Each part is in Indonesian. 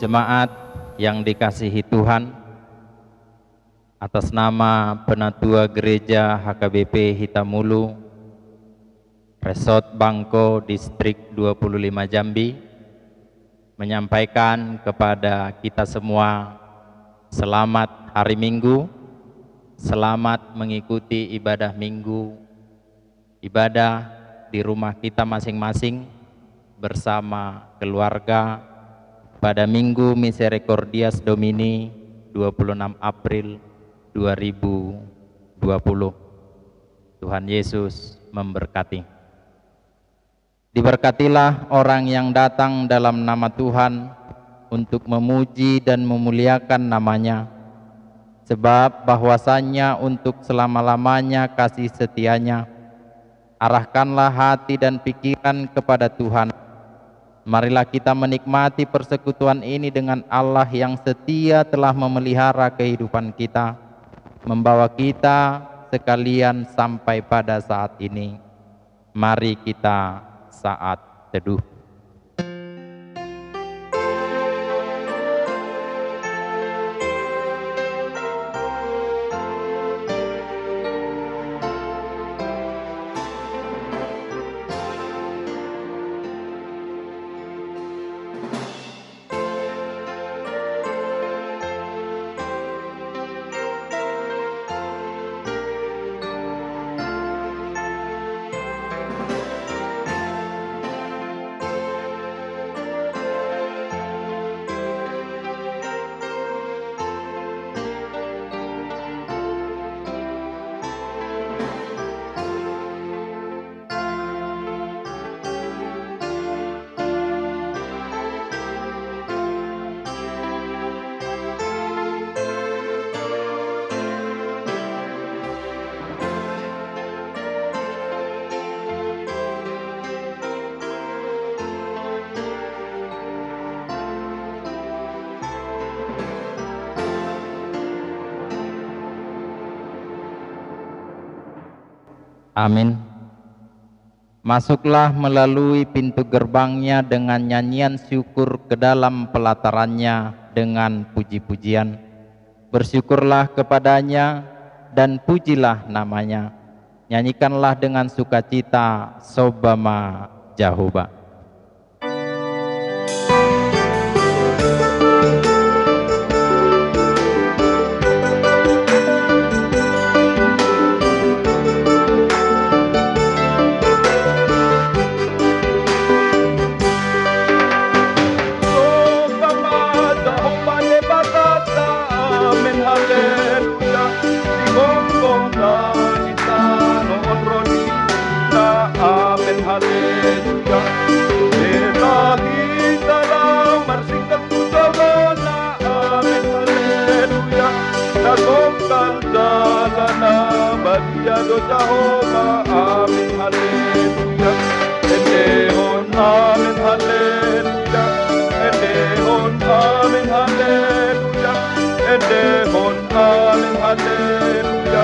Jemaat yang dikasihi Tuhan, atas nama Penatua Gereja HKBP Hitamulu, Resort Bangko Distrik 25 Jambi, menyampaikan kepada kita semua selamat hari Minggu, selamat mengikuti ibadah Minggu, ibadah di rumah kita masing-masing bersama keluarga pada Minggu Misericordias Domini 26 April 2020. Tuhan Yesus memberkati. Diberkatilah orang yang datang dalam nama Tuhan untuk memuji dan memuliakan namanya, sebab bahwasannya untuk selama-lamanya kasih setianya. Arahkanlah hati dan pikiran kepada Tuhan. Marilah kita menikmati persekutuan ini dengan Allah yang setia telah memelihara kehidupan kita, membawa kita sekalian sampai pada saat ini. Mari kita saat teduh. Amin. Masuklah melalui pintu gerbangnya dengan nyanyian syukur, ke dalam pelatarannya dengan puji-pujian. Bersyukurlah kepadanya dan pujilah namanya. Nyanyikanlah dengan sukacita, Sobama Jahoba. Jehovah, amin, haleluya. Endehon, amin, haleluya. Endehon, amin, haleluya. Endehon, amin, haleluya.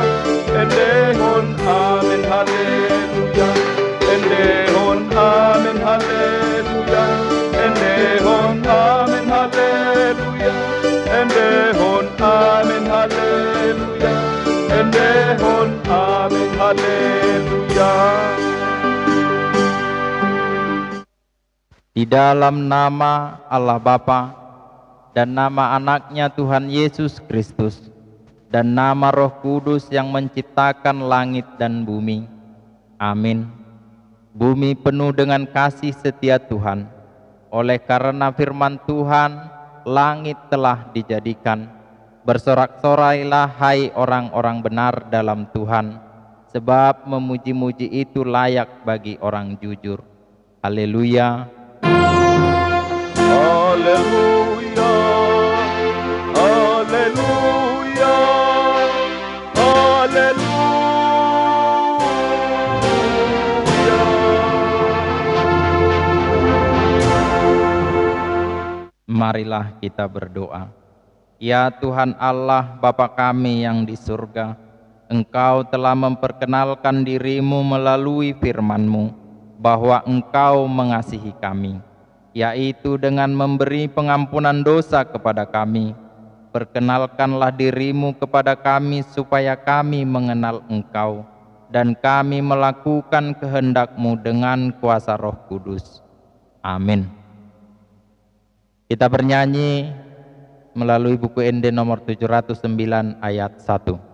Endehon, amin, haleluya. Endehon, amin, haleluya. Endehon, amin, haleluya. Endehon, amin, haleluya. Endehon, amin, haleluya. Di dalam nama Allah Bapa dan nama anaknya Tuhan Yesus Kristus dan nama Roh Kudus yang menciptakan langit dan bumi. Amin. Bumi penuh dengan kasih setia Tuhan. Oleh karena firman Tuhan, langit telah dijadikan. Bersorak-sorailah hai orang-orang benar dalam Tuhan, sebab memuji-muji itu layak bagi orang jujur. Haleluya. Haleluya. Haleluya. Haleluya. Marilah kita berdoa. Ya Tuhan Allah Bapa kami yang di surga, Engkau telah memperkenalkan dirimu melalui firman-Mu, bahwa Engkau mengasihi kami. yaitu dengan memberi pengampunan dosa kepada kami. Perkenalkanlah dirimu kepada kami supaya kami mengenal Engkau dan kami melakukan kehendak-Mu dengan kuasa Roh Kudus. Amin. Kita bernyanyi melalui buku ND nomor 709 ayat 1.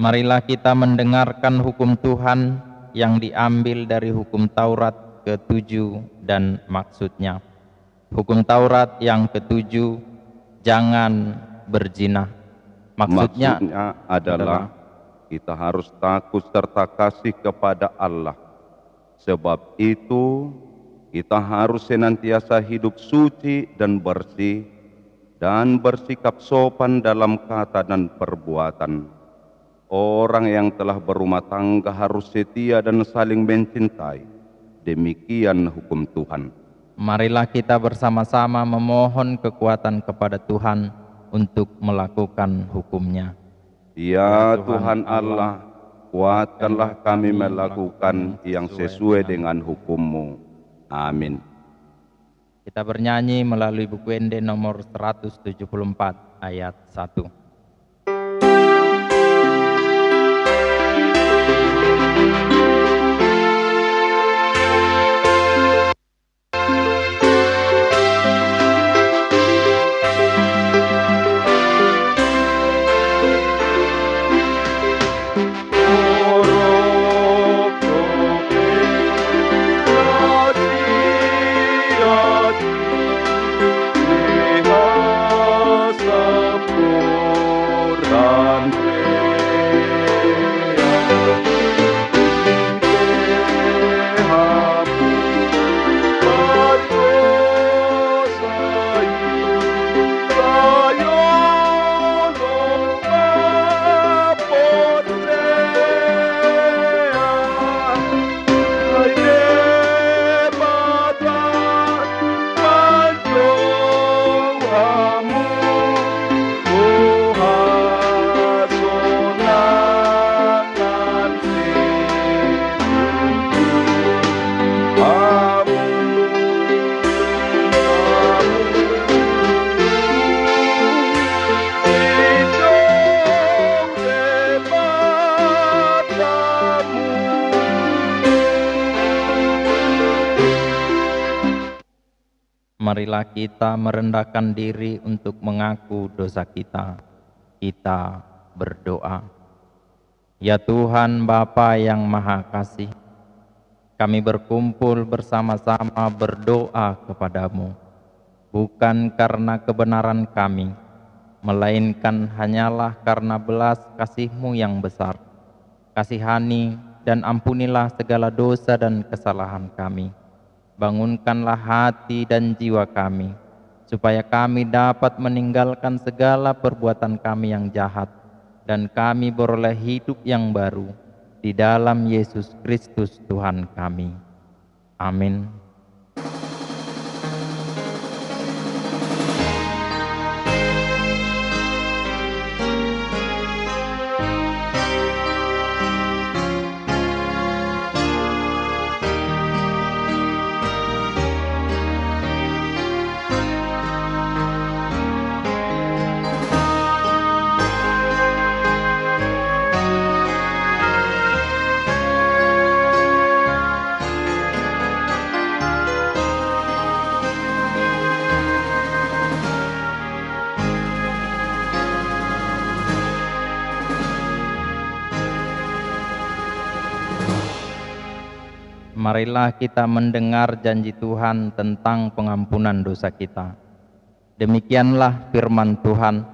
Marilah kita mendengarkan hukum Tuhan yang diambil dari hukum Taurat ke-7 dan maksudnya. Hukum Taurat yang ke-7, jangan berzina. Maksudnya adalah kita harus takut serta kasih kepada Allah. Sebab itu kita harus senantiasa hidup suci dan bersih dan bersikap sopan dalam kata dan perbuatan. Orang yang telah berumah tangga harus setia dan saling mencintai. Demikian hukum Tuhan. Marilah kita bersama-sama memohon kekuatan kepada Tuhan untuk melakukan hukum-Nya. Ya Tuhan Allah, kuatkanlah kami melakukan yang sesuai dengan hukum-Mu. Amin. Kita bernyanyi melalui buku ND nomor 174 ayat 1. Marilah kita merendahkan diri untuk mengaku dosa kita. Kita berdoa. Ya Tuhan Bapa yang Maha Kasih, kami berkumpul bersama-sama berdoa kepadamu, bukan karena kebenaran kami, melainkan hanyalah karena belas kasih-Mu yang besar. Kasihani dan ampunilah segala dosa dan kesalahan kami. Bangunkanlah hati dan jiwa kami, supaya kami dapat meninggalkan segala perbuatan kami yang jahat, dan kami beroleh hidup yang baru di dalam Yesus Kristus Tuhan kami. Amin. marilah kita mendengar janji Tuhan tentang pengampunan dosa kita. Demikianlah firman Tuhan,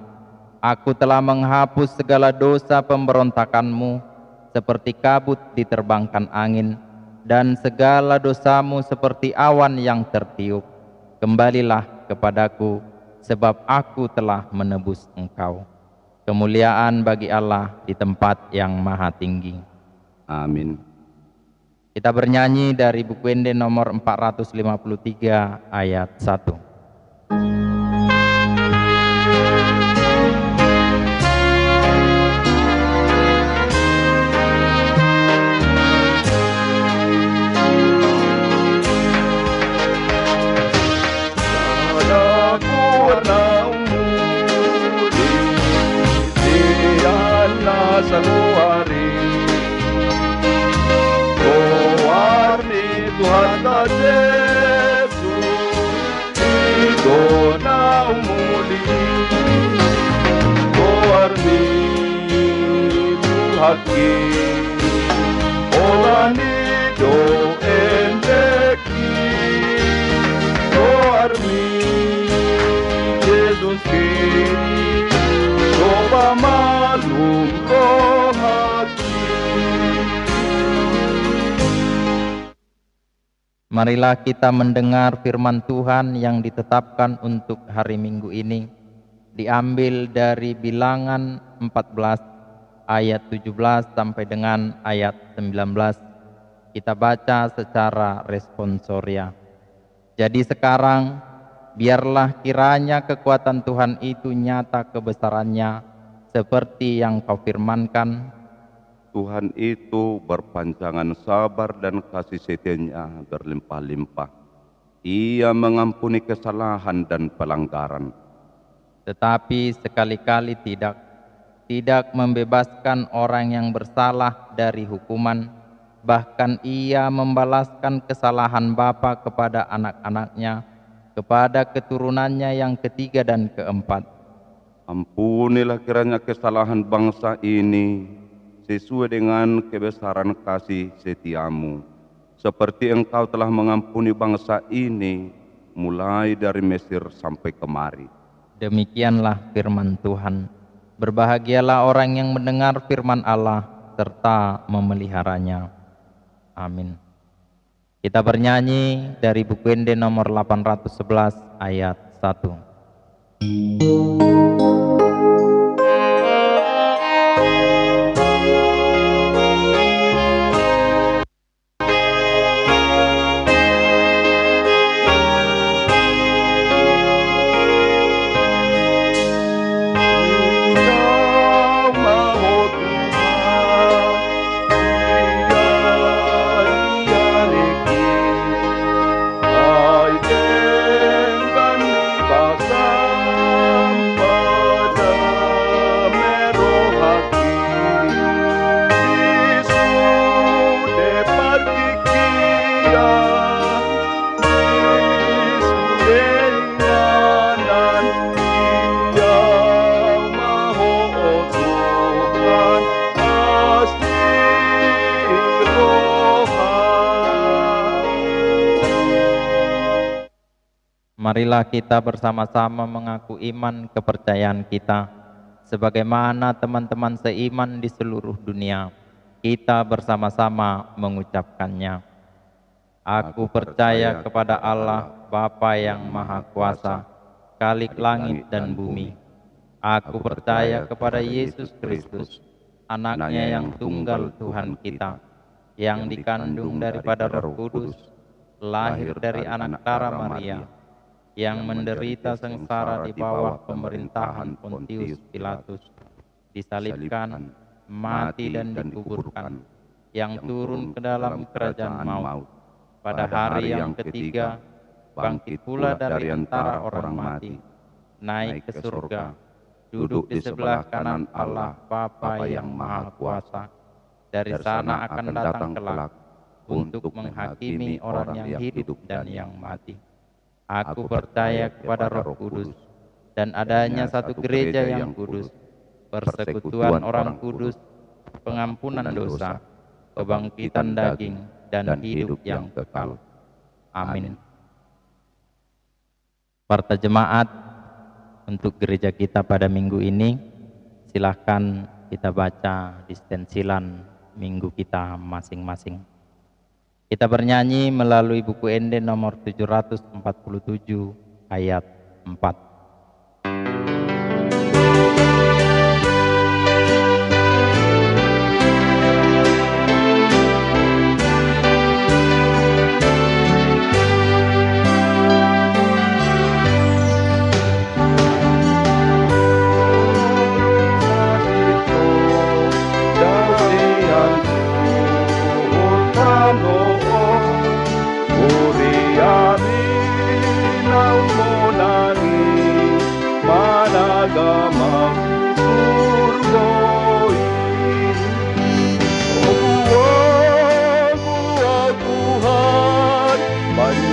Aku telah menghapus segala dosa pemberontakanmu, seperti kabut diterbangkan angin, dan segala dosamu seperti awan yang tertiup. Kembalilah kepadaku, sebab aku telah menebus engkau. Kemuliaan bagi Allah di tempat yang maha tinggi. Amin. Kita bernyanyi dari buku Ende nomor 453 ayat 1. Sanuari Doarni Tuhan Yesus Idona umuli Doarni Tuhaki Olani do endeki Doarni Jesus Kiri Coba malum Marilah kita mendengar firman Tuhan yang ditetapkan untuk hari Minggu ini, diambil dari Bilangan 14 ayat 17 sampai dengan ayat 19. Kita baca secara responsoria. Jadi sekarang, biarlah kiranya kekuatan Tuhan itu nyata kebesarannya, seperti yang kau firmankan. Tuhan itu berpanjangan sabar dan kasih setianya berlimpah-limpah. Ia mengampuni kesalahan dan pelanggaran. Tetapi sekali-kali tidak membebaskan orang yang bersalah dari hukuman. Bahkan ia membalaskan kesalahan bapa kepada anak-anaknya, kepada keturunannya yang ketiga dan keempat. Ampunilah kiranya kesalahan bangsa ini, sesuai dengan kebesaran kasih setiamu, seperti engkau telah mengampuni bangsa ini, mulai dari Mesir sampai kemari. Demikianlah firman Tuhan. Berbahagialah orang yang mendengar firman Allah, serta memeliharanya. Amin. Kita bernyanyi dari buku Ende nomor 811 ayat 1. Marilah kita bersama-sama mengaku iman kepercayaan kita, sebagaimana teman-teman seiman di seluruh dunia. Kita bersama-sama mengucapkannya. Aku percaya kepada Allah, Bapa yang Maha Kuasa, Khalik langit dan bumi. Aku percaya kepada Yesus Kristus, anaknya yang tunggal Tuhan kita, yang dikandung daripada Roh Kudus, lahir dari anak Tara Maria, yang menderita sengsara di bawah pemerintahan Pontius Pilatus, disalibkan, mati dan dikuburkan, yang turun ke dalam kerajaan maut. Pada hari yang ketiga, bangkit pula dari antara orang mati, naik ke surga, duduk di sebelah kanan Allah Bapa yang Maha Kuasa. Dari sana akan datang kelak untuk menghakimi orang yang hidup dan yang mati. Aku percaya kepada Roh Kudus dan adanya satu gereja yang kudus, persekutuan orang kudus, pengampunan dosa, kebangkitan daging, dan hidup yang kekal. Amin. Warta jemaat untuk gereja kita pada minggu ini, silahkan kita baca di stensilan minggu kita masing-masing. Kita bernyanyi melalui buku Ende nomor 747 ayat 4.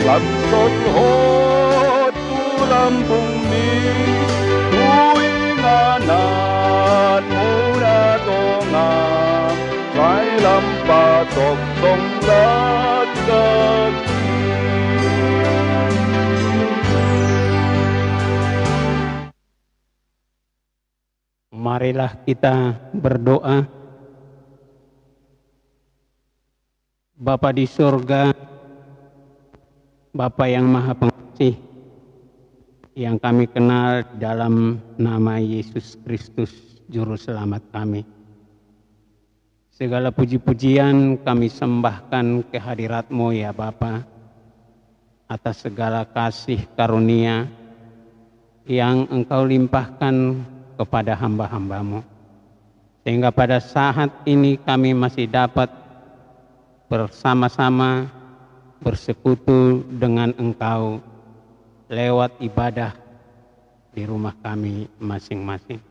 Lamson hot tulambung ni tuinganan muna tonga kay lampatok tong lagkaki. Marilah kita berdoa. Bapa di surga, Bapa yang Maha Pengasih, yang kami kenal dalam nama Yesus Kristus, Juru Selamat kami. Segala puji-pujian kami sembahkan kehadirat-Mu ya Bapa, atas segala kasih karunia yang Engkau limpahkan kepada hamba-hamba-Mu. Sehingga pada saat ini kami masih dapat bersama-sama bersekutu dengan Engkau lewat ibadah di rumah kami masing-masing.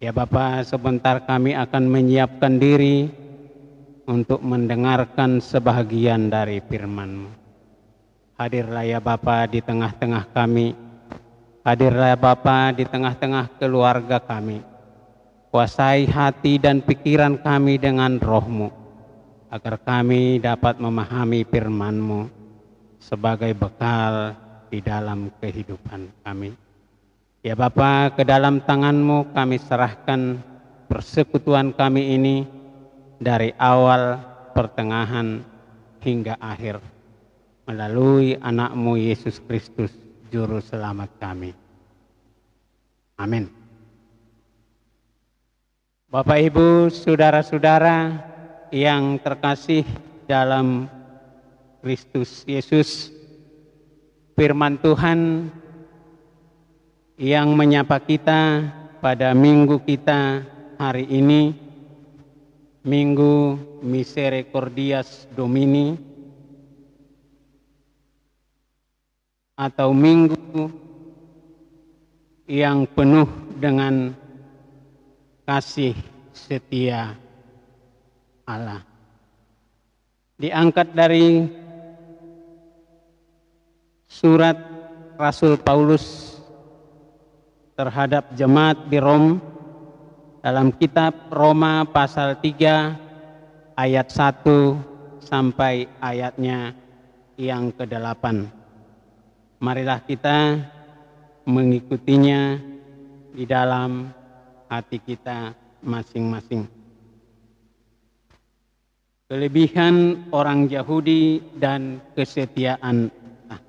Ya Bapa, sebentar kami akan menyiapkan diri untuk mendengarkan sebahagian dari firman-Mu. Hadirlah ya Bapa di tengah-tengah kami. Hadirlah Bapa di tengah-tengah keluarga kami. Kuasai hati dan pikiran kami dengan Roh-Mu, agar kami dapat memahami firman-Mu sebagai bekal di dalam kehidupan kami. Ya Bapa, ke dalam tangan-Mu kami serahkan persekutuan kami ini dari awal, pertengahan, hingga akhir, melalui anak-Mu Yesus Kristus, Juru Selamat kami. Amin. Bapak, Ibu, saudara-saudara yang terkasih dalam Kristus Yesus, firman Tuhan yang menyapa kita pada minggu kita hari ini, Minggu Misericordias Domini, atau minggu yang penuh dengan kasih setia Allah. Diangkat dari surat Rasul Paulus terhadap jemaat di Rom dalam kitab Roma pasal 3 ayat 1 sampai ayatnya yang ke-8. Marilah kita mengikutinya di dalam hati kita masing-masing. Kelebihan orang Yahudi dan kesetiaan Allah.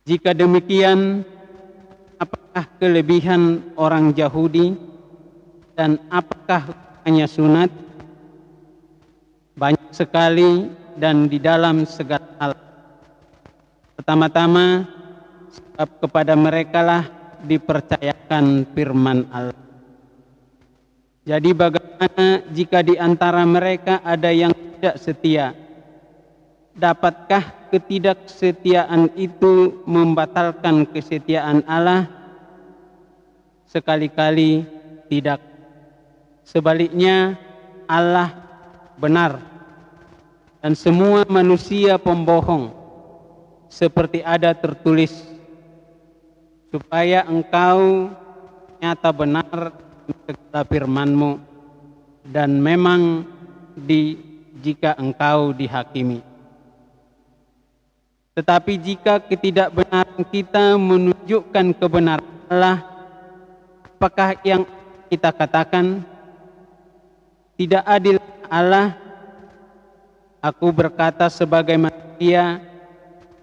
Jika demikian, apakah kelebihan orang Yahudi dan apakah hanya sunat? Banyak sekali dan di dalam segala hal. Pertama-tama, sebab kepada merekalah dipercayakan firman Allah. Jadi bagaimana jika di antara mereka ada yang tidak setia? Dapatkah ketidaksetiaan itu membatalkan kesetiaan Allah? Sekali-kali tidak. Sebaliknya, Allah benar dan semua manusia pembohong, seperti ada tertulis, supaya engkau nyata benar segala firman-Mu, dan memang di jika engkau dihakimi. Tetapi jika ketidakbenaran kita menunjukkan kebenaran Allah, apakah yang kita katakan? Tidak adil Allah? Aku berkata sebagai manusia,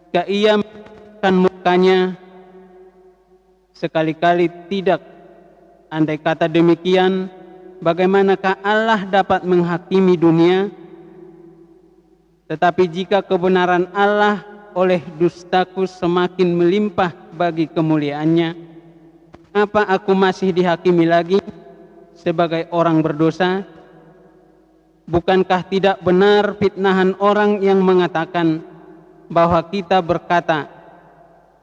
jika ia menundukkan mukanya, sekali-kali tidak. Andai kata demikian, bagaimanakah Allah dapat menghakimi dunia? Tetapi jika kebenaran Allah oleh dustaku semakin melimpah bagi kemuliaannya, mengapa aku masih dihakimi lagi sebagai orang berdosa? Bukankah tidak benar fitnahan orang yang mengatakan bahwa kita berkata,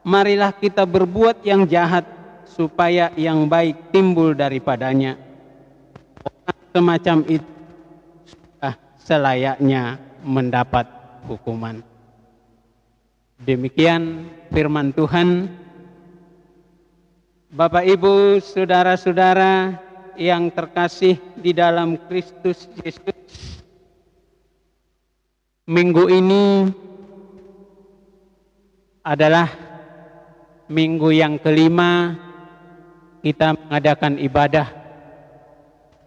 marilah kita berbuat yang jahat supaya yang baik timbul daripadanya. Orang semacam itu sudah selayaknya mendapat hukuman. Demikian firman Tuhan. Bapak, Ibu, saudara-saudara yang terkasih di dalam Kristus Yesus, minggu ini adalah minggu yang kelima kita mengadakan ibadah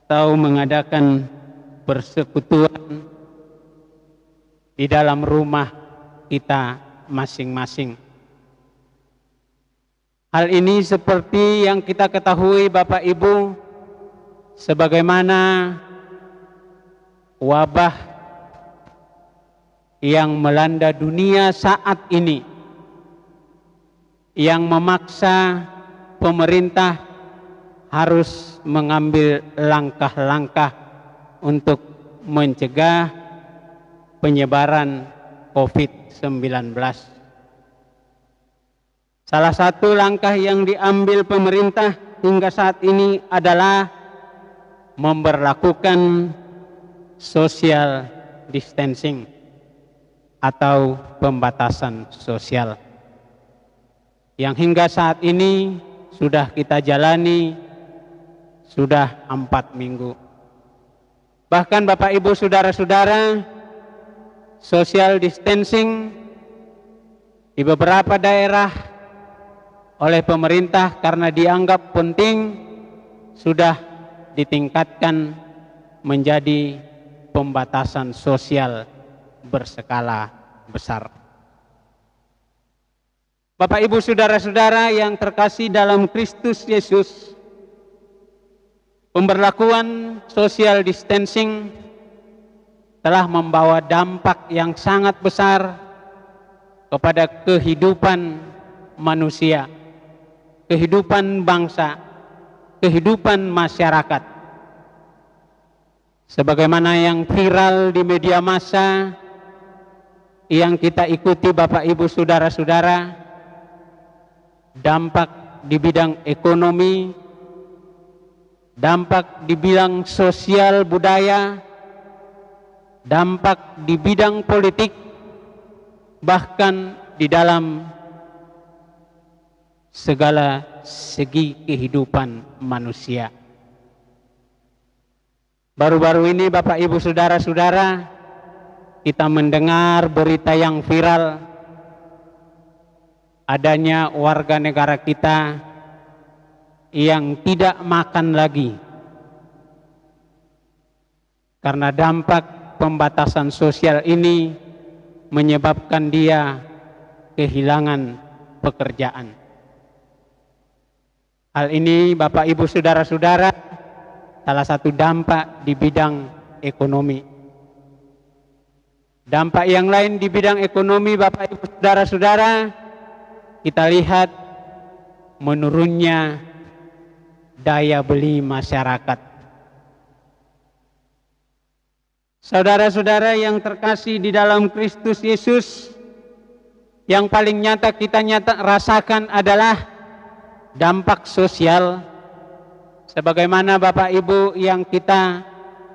atau mengadakan persekutuan di dalam rumah kita masing-masing. Hal ini seperti yang kita ketahui Bapak Ibu, sebagaimana wabah yang melanda dunia saat ini, yang memaksa pemerintah harus mengambil langkah-langkah untuk mencegah penyebaran COVID-19. Salah satu langkah yang diambil pemerintah hingga saat ini adalah memberlakukan social distancing atau pembatasan sosial yang hingga saat ini sudah kita jalani sudah 4 minggu. Bahkan Bapak Ibu saudara-saudara, social distancing di beberapa daerah oleh pemerintah karena dianggap penting sudah ditingkatkan menjadi pembatasan sosial berskala besar. Bapak Ibu saudara-saudara yang terkasih dalam Kristus Yesus, pemberlakuan social distancing telah membawa dampak yang sangat besar kepada kehidupan manusia, kehidupan bangsa, kehidupan masyarakat. Sebagaimana yang viral di media massa yang kita ikuti Bapak Ibu saudara-saudara, dampak di bidang ekonomi, dampak di bidang sosial budaya, dampak di bidang politik, bahkan di dalam segala segi kehidupan manusia. Baru-baru ini Bapak Ibu saudara-saudara, kita mendengar berita yang viral adanya warga negara kita yang tidak makan lagi karena dampak pembatasan sosial ini menyebabkan dia kehilangan pekerjaan. Hal ini Bapak Ibu saudara-saudara salah satu dampak di bidang ekonomi. Dampak yang lain di bidang ekonomi Bapak Ibu saudara-saudara, kita lihat menurunnya daya beli masyarakat. Saudara-saudara yang terkasih di dalam Kristus Yesus, yang paling nyata kita rasakan adalah dampak sosial. Sebagaimana Bapak Ibu yang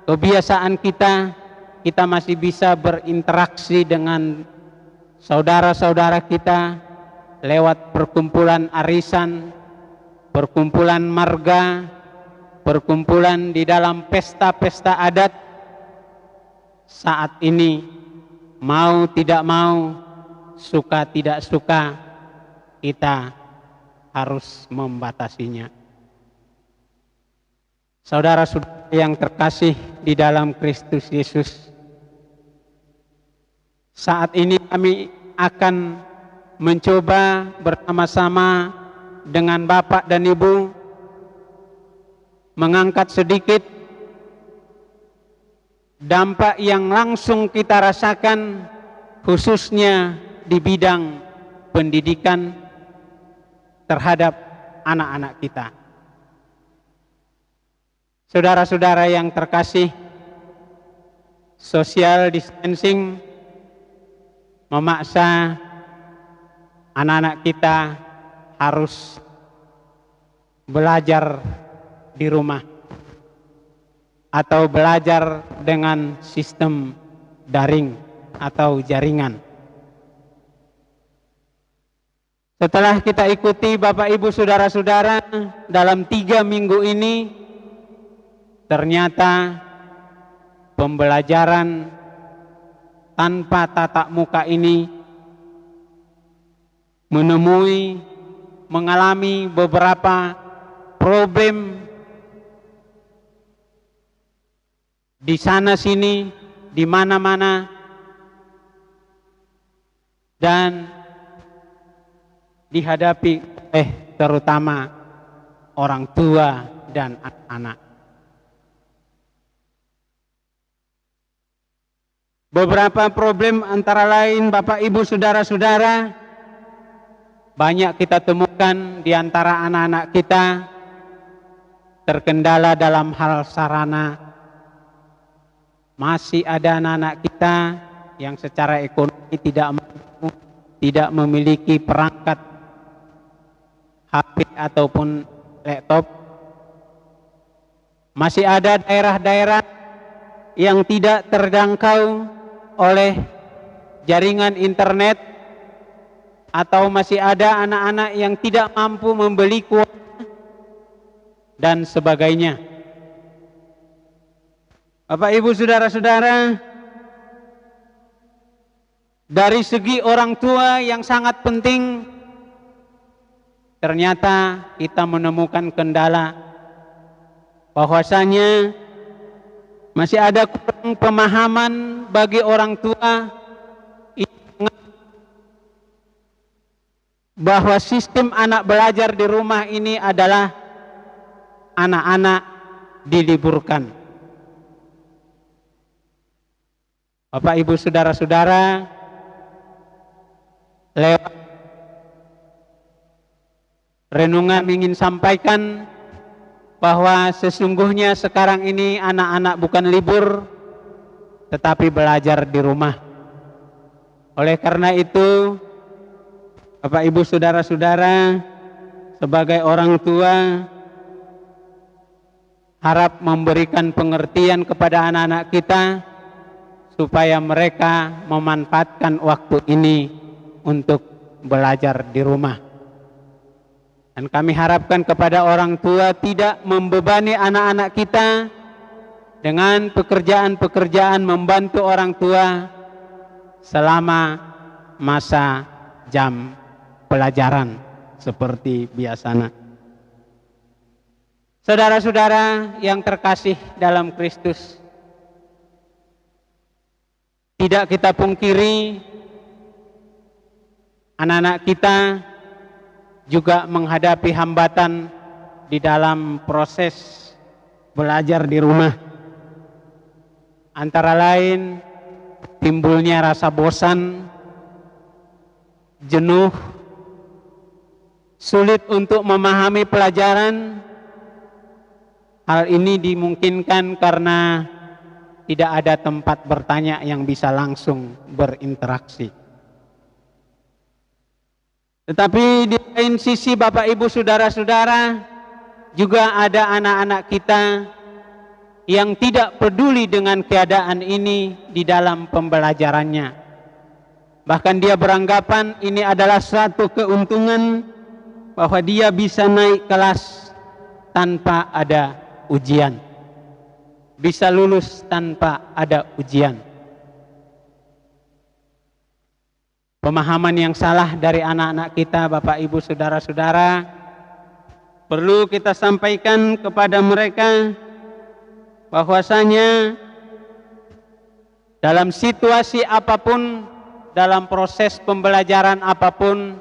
kebiasaan kita masih bisa berinteraksi dengan saudara-saudara kita lewat perkumpulan arisan, perkumpulan marga, perkumpulan di dalam pesta-pesta adat. saat ini, mau tidak mau, suka tidak suka, kita harus membatasinya. Saudara-saudara yang terkasih di dalam Kristus Yesus, saat ini kami akan mencoba bersama-sama dengan Bapak dan Ibu mengangkat sedikit dampak yang langsung kita rasakan, khususnya di bidang pendidikan terhadap anak-anak kita. Saudara-saudara yang terkasih, social distancing memaksa anak-anak kita harus belajar di rumah atau belajar dengan sistem daring atau jaringan. Setelah kita ikuti Bapak Ibu Saudara-saudara dalam 3 minggu ini, ternyata pembelajaran tanpa tatap muka ini mengalami beberapa problem di sana sini, di mana-mana, dan dihadapi terutama orang tua dan anak-anak. Beberapa problem antara lain Bapak Ibu Saudara-saudara, banyak kita temukan di antara anak-anak kita terkendala dalam hal sarana. Masih ada anak-anak kita yang secara ekonomi tidak memiliki perangkat HP ataupun laptop. Masih ada daerah-daerah yang tidak terjangkau oleh jaringan internet, atau masih ada anak-anak yang tidak mampu membeli kuota dan sebagainya. Bapak Ibu Saudara-saudara, dari segi orang tua yang sangat penting, ternyata kita menemukan kendala bahwasanya masih ada kurang pemahaman bagi orang tua bahwa sistem anak belajar di rumah ini adalah anak-anak diliburkan. Bapak Ibu Saudara-saudara, lewat renungan ingin sampaikan bahwa sesungguhnya sekarang ini anak-anak bukan libur, tetapi belajar di rumah. Oleh karena itu, Bapak Ibu Saudara-saudara, sebagai orang tua, harap memberikan pengertian kepada anak-anak kita supaya mereka memanfaatkan waktu ini untuk belajar di rumah. Dan kami harapkan kepada orang tua tidak membebani anak-anak kita dengan pekerjaan-pekerjaan membantu orang tua selama masa jam pelajaran seperti biasanya. Saudara-saudara yang terkasih dalam Kristus, tidak kita pungkiri anak-anak kita juga menghadapi hambatan di dalam proses belajar di rumah. Antara lain timbulnya rasa bosan, jenuh, sulit untuk memahami pelajaran. Hal ini dimungkinkan karena tidak ada tempat bertanya yang bisa langsung berinteraksi. Tetapi di lain sisi Bapak Ibu Saudara-saudara, juga ada anak-anak kita yang tidak peduli dengan keadaan ini di dalam pembelajarannya. Bahkan dia beranggapan ini adalah suatu keuntungan bahwa dia bisa naik kelas tanpa ada ujian, bisa lulus tanpa ada ujian. pemahaman yang salah dari anak-anak kita, Bapak Ibu Saudara-saudara, perlu kita sampaikan kepada mereka bahwasanya dalam situasi apapun, dalam proses pembelajaran apapun,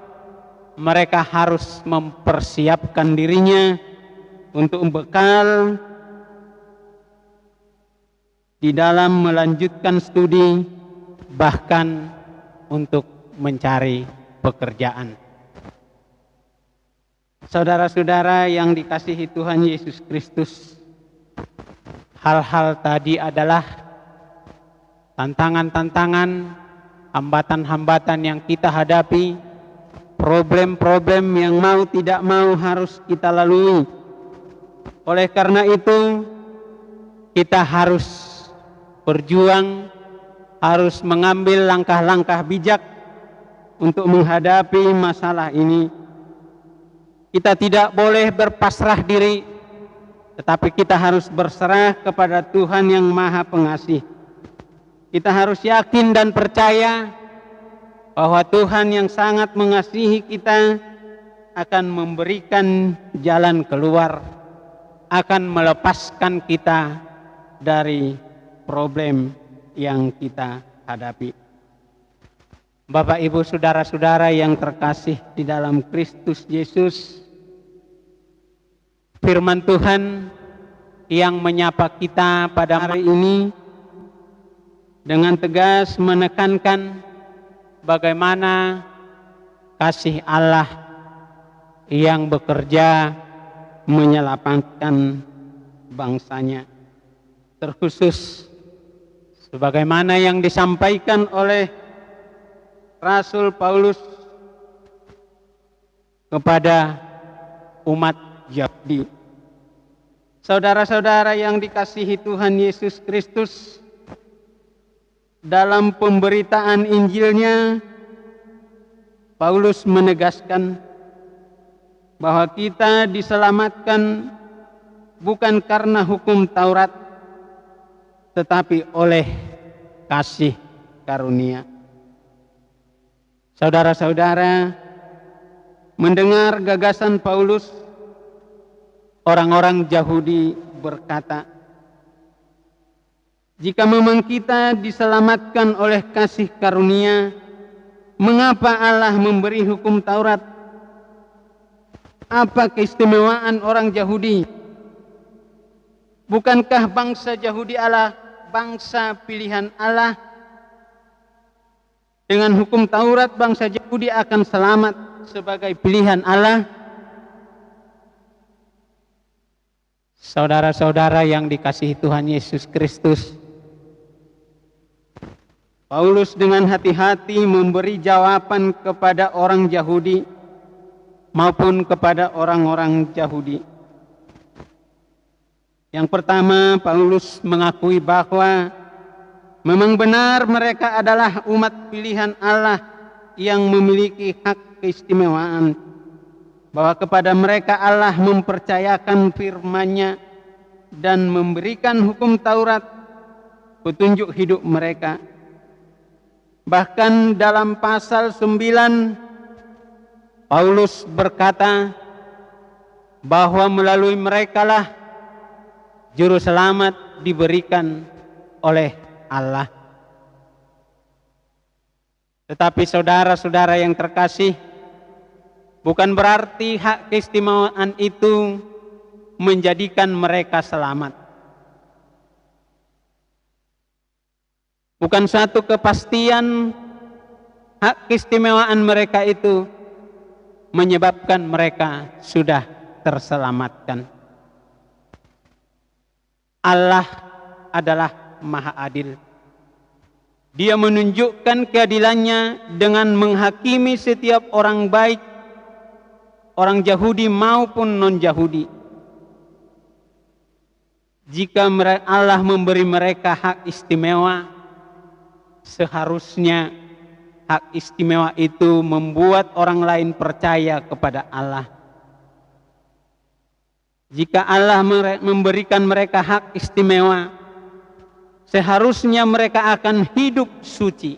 mereka harus mempersiapkan dirinya untuk bekal di dalam melanjutkan studi, bahkan untuk mencari pekerjaan. Saudara-saudara yang dikasihi Tuhan Yesus Kristus, hal-hal tadi adalah tantangan-tantangan, hambatan-hambatan yang kita hadapi, problem-problem yang mau tidak mau harus kita lalui. Oleh karena itu, kita harus berjuang, harus mengambil langkah-langkah bijak untuk menghadapi masalah ini. Kita tidak boleh berpasrah diri, tetapi kita harus berserah kepada Tuhan yang Maha Pengasih. Kita harus yakin dan percaya bahwa Tuhan yang sangat mengasihi kita akan memberikan jalan keluar, akan melepaskan kita dari problem yang kita hadapi. Bapak, Ibu, Saudara-saudara yang terkasih di dalam Kristus Yesus, firman Tuhan yang menyapa kita pada hari ini dengan tegas menekankan bagaimana kasih Allah yang bekerja menyelamatkan bangsanya. Terkhusus sebagaimana yang disampaikan oleh Rasul Paulus kepada umat Yahudi. Saudara-saudara yang dikasihi Tuhan Yesus Kristus, dalam pemberitaan Injilnya, Paulus menegaskan bahwa kita diselamatkan bukan karena hukum Taurat, tetapi oleh kasih karunia. Saudara-saudara, mendengar gagasan Paulus, orang-orang Yahudi berkata, jika memang kita diselamatkan oleh kasih karunia, mengapa Allah memberi hukum Taurat? Apa keistimewaan orang Yahudi? Bukankah bangsa Yahudi Allah bangsa pilihan Allah? Dengan hukum Taurat, bangsa Yahudi akan selamat sebagai pilihan Allah. Saudara-saudara yang dikasihi Tuhan Yesus Kristus, Paulus dengan hati-hati memberi jawaban kepada orang Yahudi maupun kepada orang-orang Yahudi. Yang pertama, Paulus mengakui bahwa memang benar mereka adalah umat pilihan Allah yang memiliki hak keistimewaan, bahwa kepada mereka Allah mempercayakan firman-Nya dan memberikan hukum Taurat, petunjuk hidup mereka. Bahkan dalam pasal 9, Paulus berkata bahwa melalui merekalah juru selamat diberikan oleh Allah. Tetapi saudara-saudara yang terkasih, bukan berarti hak keistimewaan itu menjadikan mereka selamat. Bukan suatu kepastian hak keistimewaan mereka itu menyebabkan mereka sudah terselamatkan. Allah adalah Maha Adil. Dia menunjukkan keadilannya dengan menghakimi setiap orang baik, orang Yahudi maupun non-Yahudi. Jika Allah memberi mereka hak istimewa, seharusnya hak istimewa itu membuat orang lain percaya kepada Allah. Jika Allah memberikan mereka hak istimewa, seharusnya mereka akan hidup suci.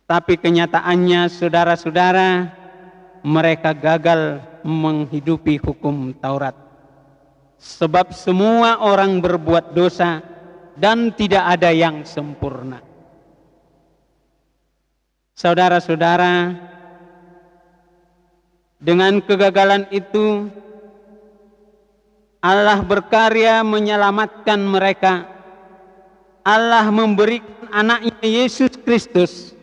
Tapi kenyataannya saudara-saudara, mereka gagal menghidupi hukum Taurat. Sebab semua orang berbuat dosa dan tidak ada yang sempurna. Saudara-saudara, dengan kegagalan itu Allah berkarya menyelamatkan mereka. Allah memberikan anaknya Yesus Kristus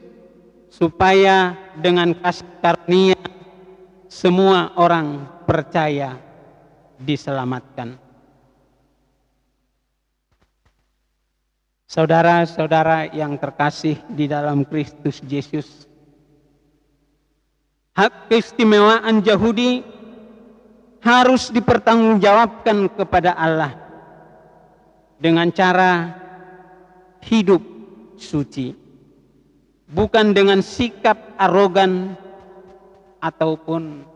supaya dengan kasih karunia semua orang percaya diselamatkan. Saudara-saudara yang terkasih di dalam Kristus Yesus, hak keistimewaan Yahudi harus dipertanggungjawabkan kepada Allah dengan cara hidup suci, bukan dengan sikap arogan ataupun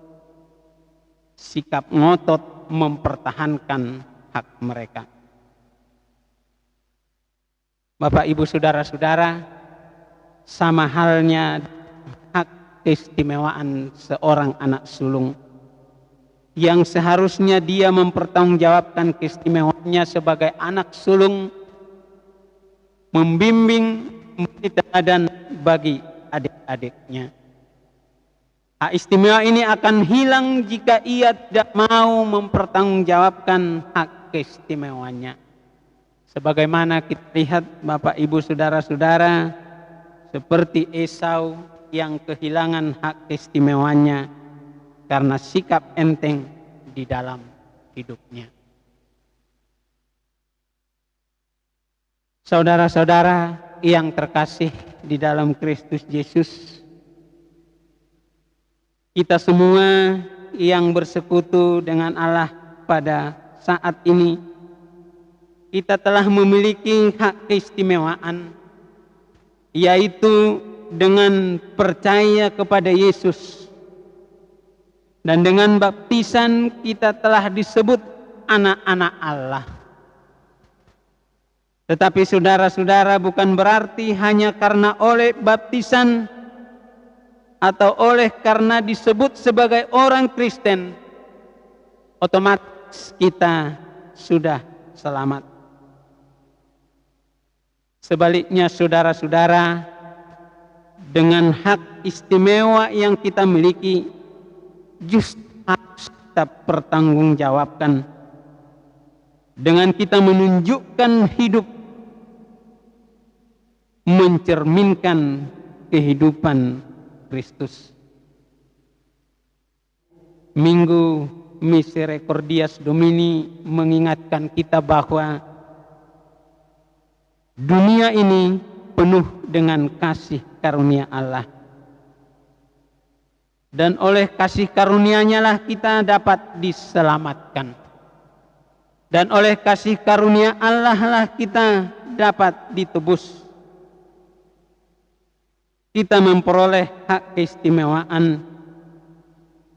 sikap ngotot mempertahankan hak mereka. Bapak, Ibu, saudara-saudara, sama halnya hak keistimewaan seorang anak sulung yang seharusnya dia mempertanggungjawabkan keistimewaannya sebagai anak sulung, membimbing, memberi teladan bagi adik-adiknya. Hak istimewa ini akan hilang jika ia tidak mau mempertanggungjawabkan hak keistimewaannya. Sebagaimana kita lihat Bapak, Ibu, saudara-saudara, seperti Esau yang kehilangan hak keistimewaannya karena sikap enteng di dalam hidupnya. Saudara-saudara yang terkasih di dalam Kristus Yesus, kita semua yang bersekutu dengan Allah pada saat ini, kita telah memiliki hak keistimewaan, yaitu dengan percaya kepada Yesus. Dan dengan baptisan kita telah disebut anak-anak Allah. Tetapi saudara-saudara, bukan berarti hanya karena oleh baptisan atau oleh karena disebut sebagai orang Kristen otomatis kita sudah selamat. Sebaliknya saudara-saudara, dengan hak istimewa yang kita miliki, justru harus kita pertanggungjawabkan dengan kita menunjukkan hidup mencerminkan kehidupan Kristus. Minggu Misericordias Domini mengingatkan kita bahwa dunia ini penuh dengan kasih karunia Allah. Dan oleh kasih karunia-Nya lah kita dapat diselamatkan. Dan oleh kasih karunia Allah lah kita dapat ditebus. Kita memperoleh hak keistimewaan,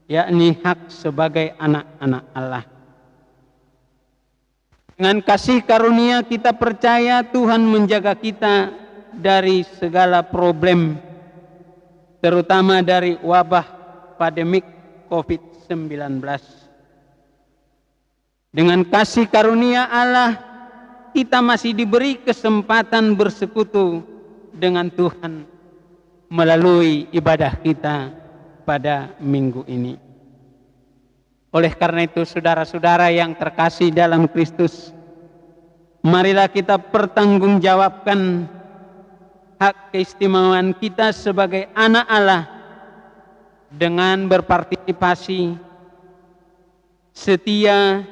yakni hak sebagai anak-anak Allah. Dengan kasih karunia kita percaya Tuhan menjaga kita dari segala problem, terutama dari wabah pandemik COVID-19. Dengan kasih karunia Allah, kita masih diberi kesempatan bersekutu dengan Tuhan melalui ibadah kita pada minggu ini. Oleh karena itu, saudara-saudara yang terkasih dalam Kristus, marilah kita pertanggungjawabkan hak keistimewaan kita sebagai anak Allah dengan berpartisipasi setia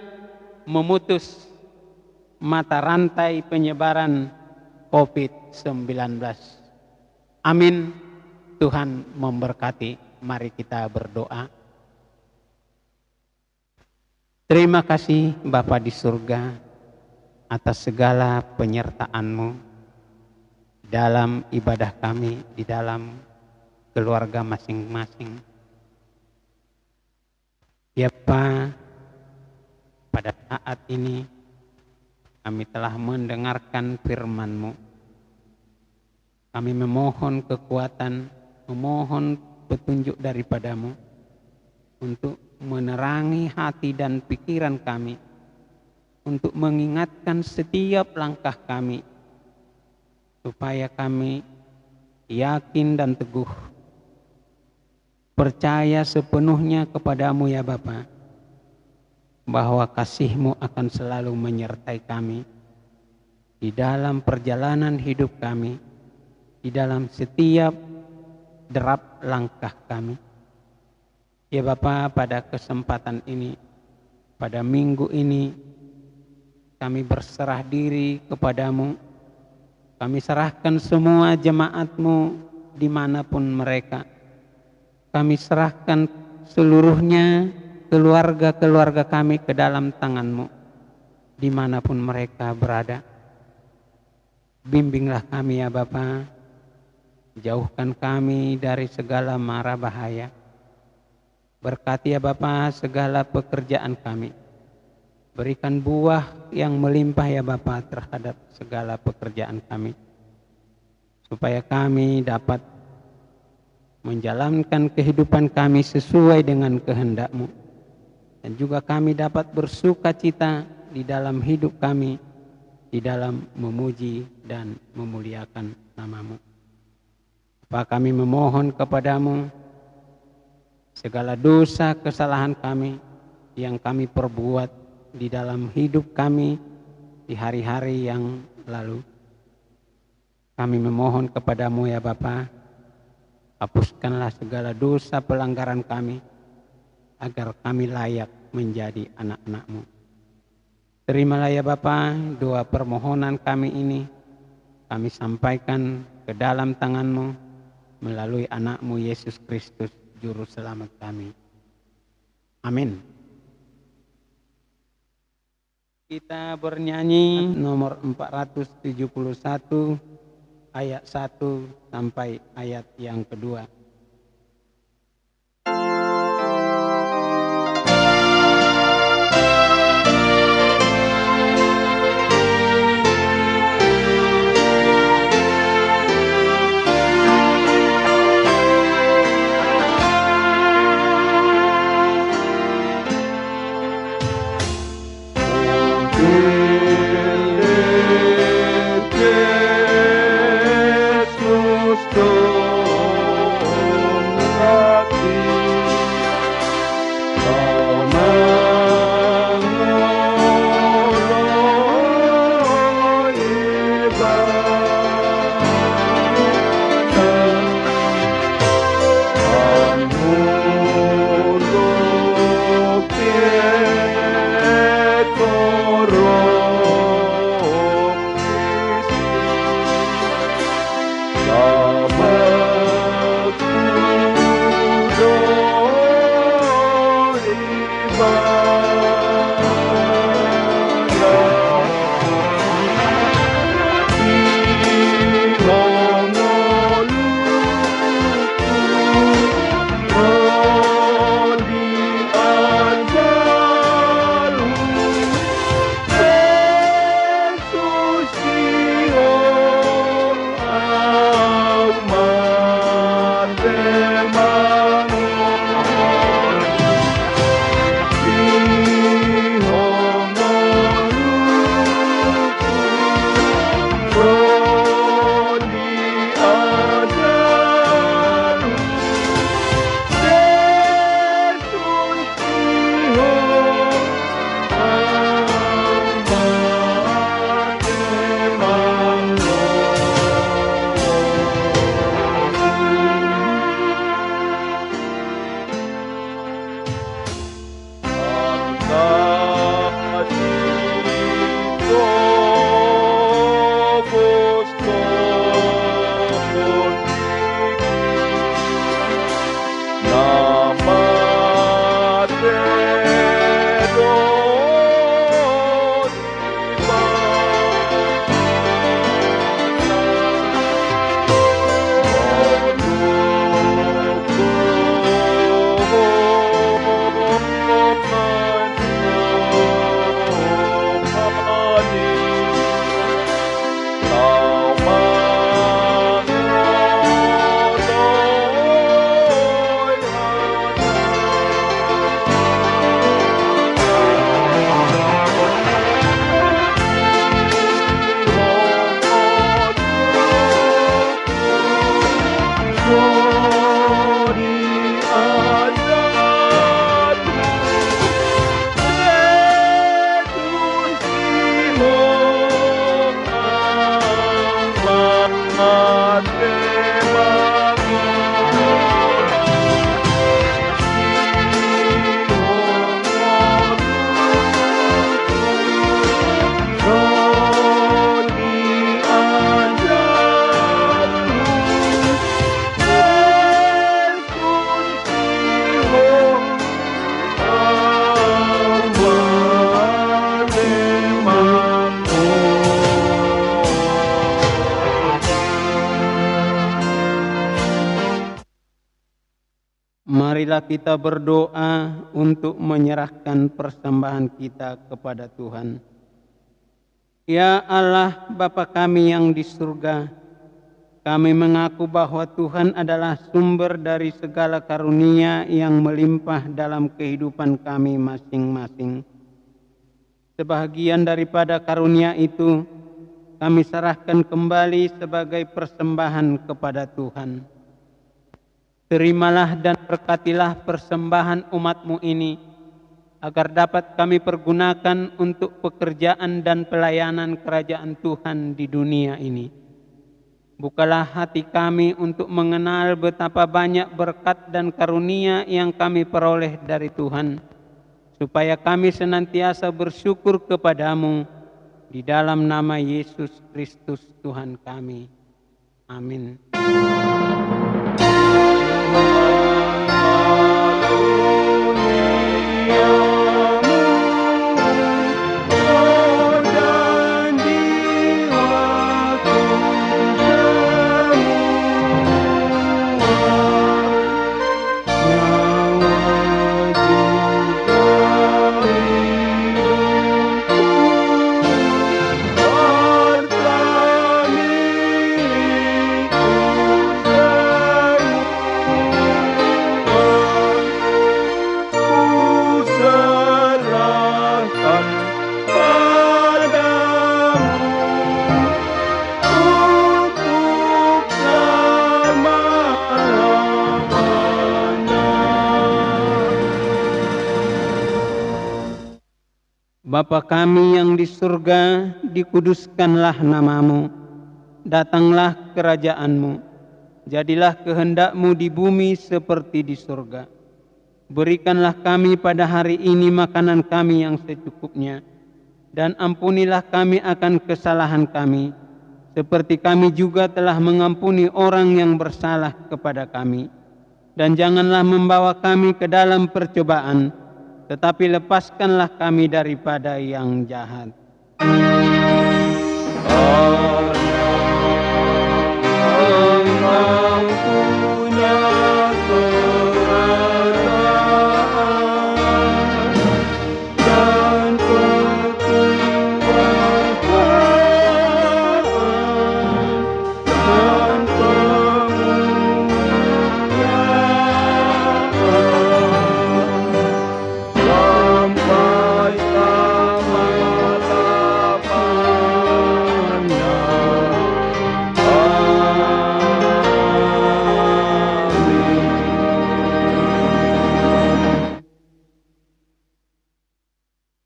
memutus mata rantai penyebaran COVID-19. Amin. Tuhan memberkati. Mari kita berdoa. Terima kasih Bapa di surga atas segala penyertaan-Mu dalam ibadah kami, di dalam keluarga masing-masing. Ya Bapa, pada saat ini kami telah mendengarkan firman-Mu. Kami memohon kekuatan, memohon petunjuk daripadamu untuk menerangi hati dan pikiran kami, untuk mengingatkan setiap langkah kami, supaya kami yakin dan teguh, percaya sepenuhnya kepadamu ya Bapa, bahwa kasih-Mu akan selalu menyertai kami di dalam perjalanan hidup kami, di dalam setiap derap langkah kami. Ya Bapa, pada kesempatan ini, pada minggu ini, kami berserah diri kepadamu. Kami serahkan semua jemaat-Mu dimanapun mereka. Kami serahkan seluruhnya keluarga-keluarga kami ke dalam tangan-Mu, dimanapun mereka berada. Bimbinglah kami ya Bapa, jauhkan kami dari segala mara bahaya. Berkati ya Bapa segala pekerjaan kami. Berikan buah yang melimpah ya Bapa terhadap segala pekerjaan kami, supaya kami dapat menjalankan kehidupan kami sesuai dengan kehendak-Mu, dan juga kami dapat bersuka cita di dalam hidup kami, di dalam memuji dan memuliakan nama-Mu. Bapa, kami memohon kepadamu segala dosa kesalahan kami yang kami perbuat di dalam hidup kami di hari-hari yang lalu. Kami memohon kepadamu ya Bapa, hapuskanlah segala dosa pelanggaran kami, agar kami layak menjadi anak-anak-Mu. Terimalah ya Bapa doa permohonan kami ini, kami sampaikan ke dalam tangan-Mu melalui anak-Mu Yesus Kristus, Juru Selamat kami. Amin. Kita bernyanyi nomor 471 ayat 1 sampai ayat yang kedua. Marilah kita berdoa untuk menyerahkan persembahan kita kepada Tuhan. Ya Allah, Bapa kami yang di surga, kami mengaku bahwa Tuhan adalah sumber dari segala karunia yang melimpah dalam kehidupan kami masing-masing. Sebahagian daripada karunia itu kami serahkan kembali sebagai persembahan kepada Tuhan. Terimalah dan berkatilah persembahan umat-Mu ini, agar dapat kami pergunakan untuk pekerjaan dan pelayanan kerajaan Tuhan di dunia ini. Bukalah hati kami untuk mengenal betapa banyak berkat dan karunia yang kami peroleh dari Tuhan, supaya kami senantiasa bersyukur kepadamu di dalam nama Yesus Kristus Tuhan kami. Amin. Bapa kami yang di surga, dikuduskanlah nama-Mu. Datanglah kerajaan-Mu. Jadilah kehendak-Mu di bumi seperti di surga. Berikanlah kami pada hari ini makanan kami yang secukupnya. Dan ampunilah kami akan kesalahan kami, seperti kami juga telah mengampuni orang yang bersalah kepada kami. Dan janganlah membawa kami ke dalam percobaan, tetapi lepaskanlah kami daripada yang jahat. Engkau punya kerajaan dan kekuasaan dan sampai selama-lamanya. Amin.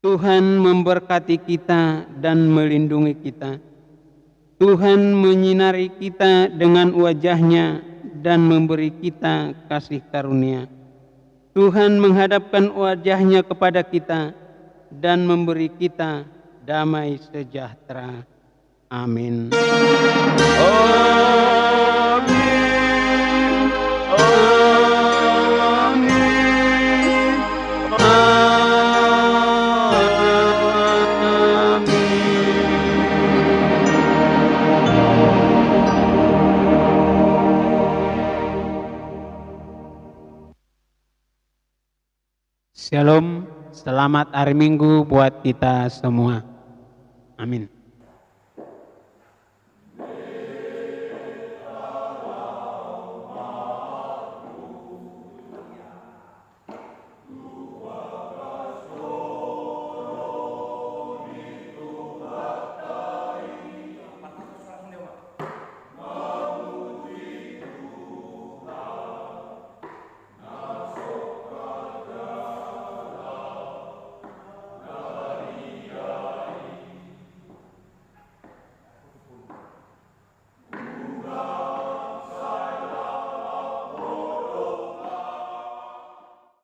Tuhan memberkati kita dan melindungi kita. Tuhan menyinari kita dengan wajah-Nya dan memberi kita kasih karunia. Tuhan menghadapkan wajah-Nya kepada kita dan memberi kita damai sejahtera. Amin. Amin. Amin. Shalom, selamat hari Minggu buat kita semua. Amin.